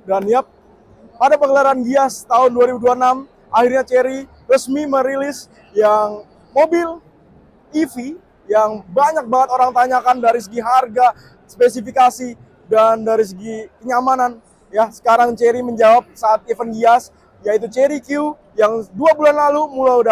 Dan yap, pada pagelaran Gias tahun 2026, akhirnya Chery resmi merilis yang mobil EV yang banyak banget orang tanyakan dari segi harga, spesifikasi, dan dari segi kenyamanan. Ya, sekarang Chery menjawab saat event Gias, yaitu Chery Q yang 2 bulan lalu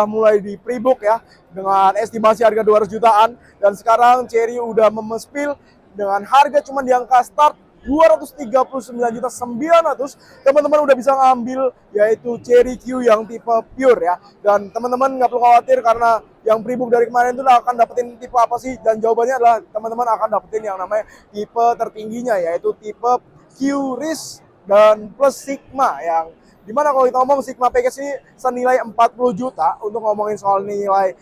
mulai di pre-book ya, dengan estimasi harga 200 jutaan, dan sekarang Chery udah memespil dengan harga cuma di angka start 239.900.000. Teman-teman udah bisa ngambil yaitu Chery Q yang tipe pure ya. Dan teman-teman nggak perlu khawatir karena yang pre-book dari kemarin itu akan dapetin tipe apa sih? Dan jawabannya adalah teman-teman akan dapetin yang namanya tipe tertingginya, yaitu tipe Q-Risk dan plus Sigma, yang dimana kalau kita ngomong Sigma Package ini senilai 40 juta untuk ngomongin soal nilai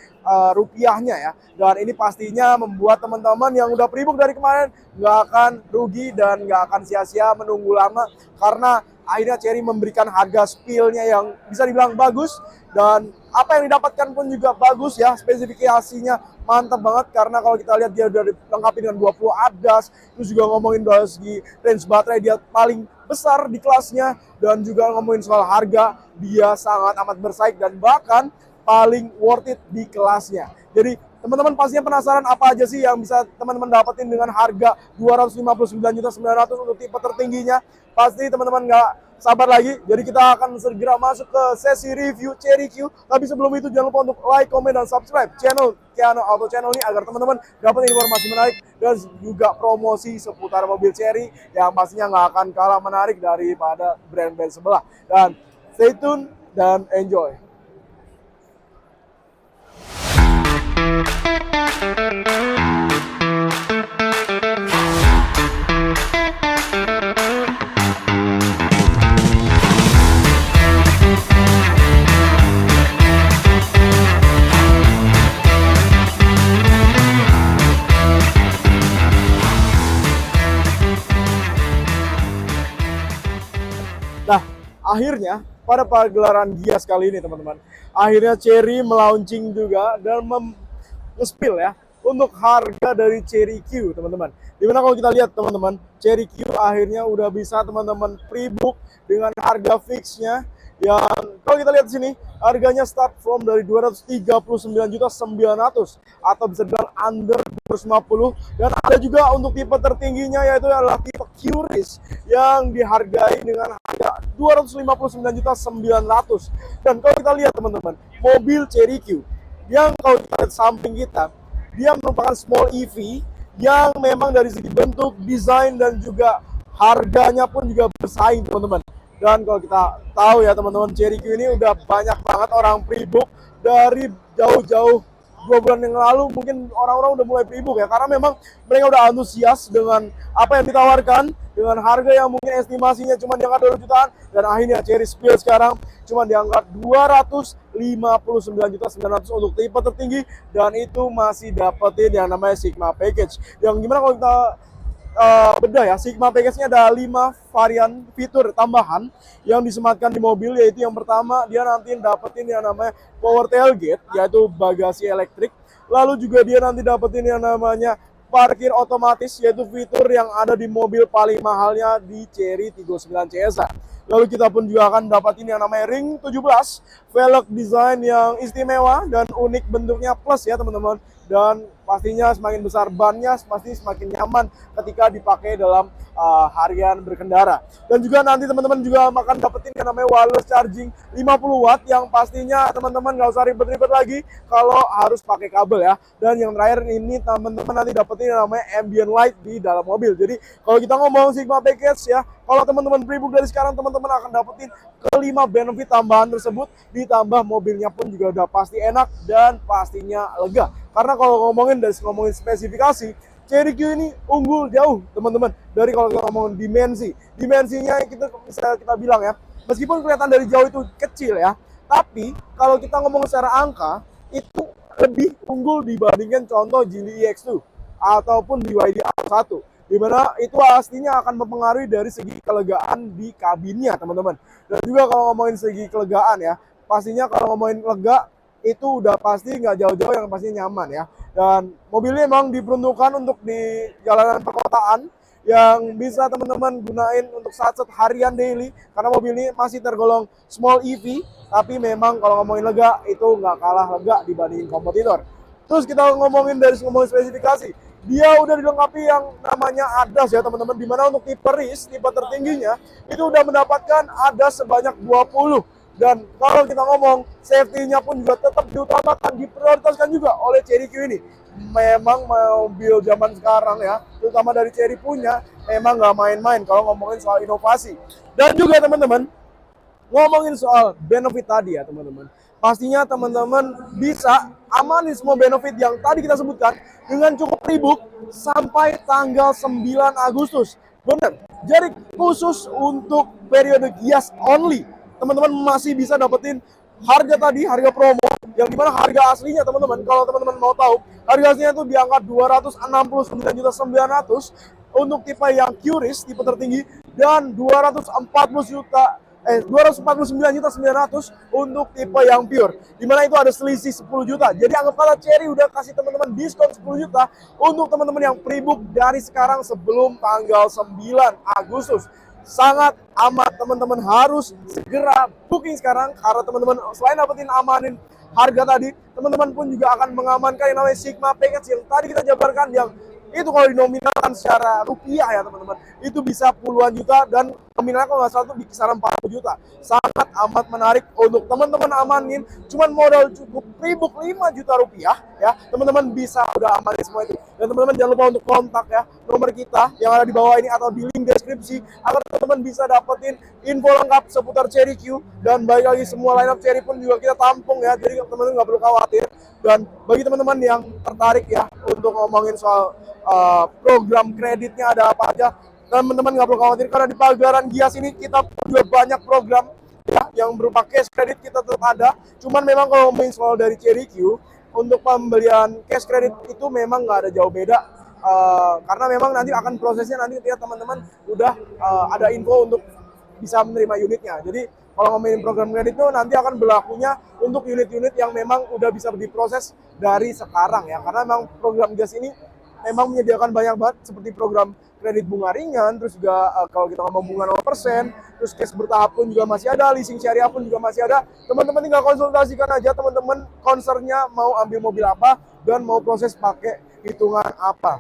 rupiahnya ya. Dan ini pastinya membuat teman-teman yang udah pre-book dari kemarin nggak akan rugi dan nggak akan sia-sia menunggu lama, karena akhirnya Chery memberikan harga spillnya yang bisa dibilang bagus, dan apa yang didapatkan pun juga bagus ya. Spesifikasinya mantap banget, karena kalau kita lihat dia udah dilengkapi dengan 20 ADAS, terus juga ngomongin dari segi range baterai dia paling besar di kelasnya, dan juga ngomongin soal harga dia sangat amat bersaing dan bahkan paling worth it di kelasnya. Jadi teman-teman pastinya penasaran apa aja sih yang bisa teman-teman dapetin dengan harga 259.900.000 untuk tipe tertingginya. Pasti teman-teman nggak sabar lagi. Jadi kita akan segera masuk ke sesi review Chery Q. Tapi sebelum itu jangan lupa untuk like, comment, dan subscribe channel Keanu Auto Channel ini agar teman-teman dapat informasi menarik dan juga promosi seputar mobil Chery yang pastinya nggak akan kalah menarik daripada brand-brand sebelah. Dan stay tune dan enjoy. Nah, akhirnya pada pagelaran Gias kali ini teman-teman, akhirnya Chery melaunching juga dan nge-spill ya untuk harga dari Chery Q teman-teman. Dimana kalau kita lihat teman-teman, Chery Q akhirnya udah bisa teman-teman pre-book dengan harga fixnya yang kalau kita lihat di sini harganya start from dari 239.900.000 atau bisa dibilang under 250, dan ada juga untuk tipe tertingginya yaitu adalah tipe Q-Risk yang dihargai dengan harga 259.900.000. Dan kalau kita lihat teman-teman, mobil Chery Q yang kalau kita lihat samping kita, dia merupakan small EV yang memang dari segi bentuk, desain, dan juga harganya pun juga bersaing teman-teman. Dan kalau kita tahu ya teman-teman, Chery Q ini udah banyak banget orang pre-book dari jauh-jauh 2 bulan yang lalu. Mungkin orang-orang udah mulai pre-book ya, karena memang mereka udah antusias dengan apa yang ditawarkan dengan harga yang mungkin estimasinya cuma di angka 2 jutaan, dan akhirnya Chery spill sekarang cuma di angka 259.900.000 untuk tipe tertinggi, dan itu masih dapetin yang namanya Sigma Package. Yang gimana kalau kita beda ya, Sigma Package-nya ada 5 varian fitur tambahan yang disematkan di mobil, yaitu yang pertama dia nanti dapetin yang namanya power tailgate, yaitu bagasi elektrik. Lalu juga dia nanti dapetin yang namanya parkir otomatis, yaitu fitur yang ada di mobil paling mahalnya di Chery Tiggo 9 CSA. Lalu kita pun juga akan dapatin yang namanya ring 17, velg design yang istimewa dan unik bentuknya plus ya teman-teman. Dan pastinya semakin besar bannya pasti semakin nyaman ketika dipakai dalam harian berkendara. Dan juga nanti teman-teman juga akan dapetin yang namanya wireless charging 50 watt yang pastinya teman-teman nggak usah ribet-ribet lagi kalau harus pakai kabel ya. Dan yang terakhir ini teman-teman nanti dapetin yang namanya ambient light di dalam mobil. Jadi kalau kita ngomong Sigma Package ya, kalau teman-teman pre-book dari sekarang, teman-teman akan dapetin kelima benefit tambahan tersebut, ditambah mobilnya pun juga udah pasti enak dan pastinya lega. Karena kalau ngomongin spesifikasi, Chery Q ini unggul jauh teman-teman dari kalau kita ngomongin dimensinya bisa kita bilang ya, meskipun kelihatan dari jauh itu kecil ya, tapi kalau kita ngomong secara angka itu lebih unggul dibandingkan contoh Geely EX2 ataupun BYD Atto 1, dimana itu pastinya akan mempengaruhi dari segi kelegaan di kabinnya teman-teman. Dan juga kalau ngomongin segi kelegaan ya, pastinya kalau ngomongin lega itu udah pasti nggak jauh-jauh yang pastinya nyaman ya. Dan mobil ini memang diperuntukkan untuk di jalanan perkotaan yang bisa teman-teman gunain untuk satset harian daily, karena mobil ini masih tergolong small EV, tapi memang kalau ngomongin lega itu nggak kalah lega dibandingin kompetitor. Terus kita ngomongin dari ngomongin spesifikasi, dia udah dilengkapi yang namanya ADAS ya teman-teman, dimana untuk tipe RIS, tipe tertingginya itu udah mendapatkan ADAS sebanyak 20. Dan kalau kita ngomong safety-nya pun juga tetap diutamakan, diprioritaskan juga oleh Chery Q ini. Memang mobil zaman sekarang ya, terutama dari Chery punya, memang nggak main-main kalau ngomongin soal inovasi. Dan juga teman-teman, ngomongin soal benefit tadi ya teman-teman. Pastinya teman-teman bisa amanin semua benefit yang tadi kita sebutkan dengan cukup rebook sampai tanggal 9 Agustus. Bener, jadi khusus untuk periode Gias only, teman-teman masih bisa dapetin harga tadi, harga promo, yang dimana harga aslinya teman-teman, kalau teman-teman mau tahu, harga aslinya itu di angka 269.900 untuk tipe yang Q-Risk, tipe tertinggi, dan 249.900 untuk tipe yang Pure, dimana itu ada selisih 10 juta. Jadi anggaplah Chery udah kasih teman-teman diskon 10 juta untuk teman-teman yang pre-book dari sekarang sebelum tanggal 9 Agustus. Sangat amat, teman-teman harus segera booking sekarang, karena teman-teman selain dapetin amanin harga tadi, teman-teman pun juga akan mengamankan yang namanya Sigma Package yang tadi kita jabarkan, yang itu kalau dinominalkan secara rupiah ya teman-teman, itu bisa puluhan juta, dan nominalnya kalau nggak salah itu di kisaran 40 juta. Sangat amat menarik untuk teman-teman amanin, cuman modal cukup pre-book 5 juta rupiah ya, teman-teman bisa udah amanin semua itu. Dan teman-teman jangan lupa untuk kontak ya nomor kita yang ada di bawah ini atau di link deskripsi, agar teman-teman bisa dapetin info lengkap seputar Chery Q. Dan balik lagi, semua lineup Chery pun juga kita tampung ya, jadi teman-teman nggak perlu khawatir. Dan bagi teman-teman yang tertarik ya untuk ngomongin soal program kreditnya ada apa aja, teman-teman nggak perlu khawatir, karena di pagelaran Gias ini kita juga banyak program ya yang berupa cash credit kita tetap ada. Cuman memang kalau ngomongin soal dari Chery Q, untuk pembelian cash credit itu memang nggak ada jauh beda, karena memang nanti akan prosesnya nanti ketika teman-teman udah ada info untuk bisa menerima unitnya. Jadi kalau ngomongin program kredit itu nanti akan berlakunya untuk unit-unit yang memang udah bisa diproses dari sekarang ya, karena memang program Gias ini memang menyediakan banyak banget, seperti program kredit bunga ringan, terus juga kalau kita ngomong bunga 0%, terus cash bertahap pun juga masih ada, leasing syariah pun juga masih ada. Teman-teman tinggal konsultasikan aja teman-teman concernnya mau ambil mobil apa dan mau proses pakai hitungan apa.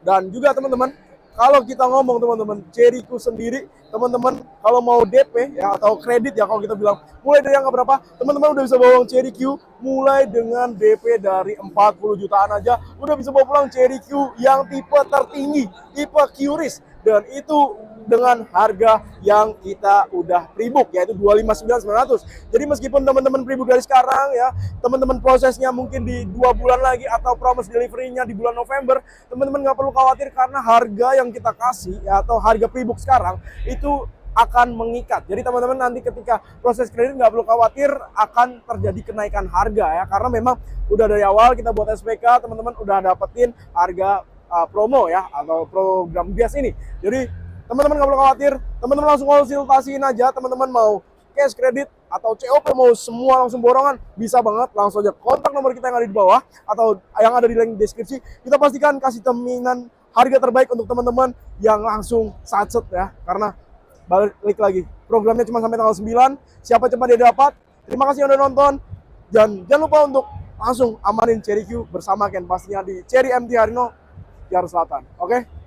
Dan juga teman-teman, kalau kita ngomong teman-teman Chery Q sendiri, teman-teman kalau mau DP ya atau kredit ya, kalau kita bilang mulai dari angka berapa, teman-teman udah bisa bawa Chery Q mulai dengan DP dari 40 jutaan aja, udah bisa bawa pulang Chery Q yang tipe tertinggi, tipe Q-Risk, dan itu dengan harga yang kita udah pre-book, yaitu 259.900. Jadi meskipun teman-teman pre-book dari sekarang ya, teman-teman prosesnya mungkin di 2 bulan lagi atau promise delivery-nya di bulan November, teman-teman nggak perlu khawatir, karena harga yang kita kasih ya, atau harga pre-book sekarang itu akan mengikat. Jadi teman-teman nanti ketika proses kredit nggak perlu khawatir akan terjadi kenaikan harga ya, karena memang udah dari awal kita buat SPK, teman-teman udah dapetin harga promo ya, atau program Gias ini. Jadi teman-teman nggak perlu khawatir, teman-teman langsung konsultasiin aja, teman-teman mau cash kredit atau COP, mau semua langsung borongan, bisa banget, langsung aja kontak nomor kita yang ada di bawah atau yang ada di link deskripsi. Kita pastikan kasih jaminan harga terbaik untuk teman-teman yang langsung satset ya, karena balik lagi, programnya cuma sampai tanggal 9, siapa cepat dia dapat. Terima kasih yang udah nonton, dan jangan lupa untuk langsung amanin Chery Q bersama Ken pastinya di Chery MT Harino, Jakarta Selatan. Oke?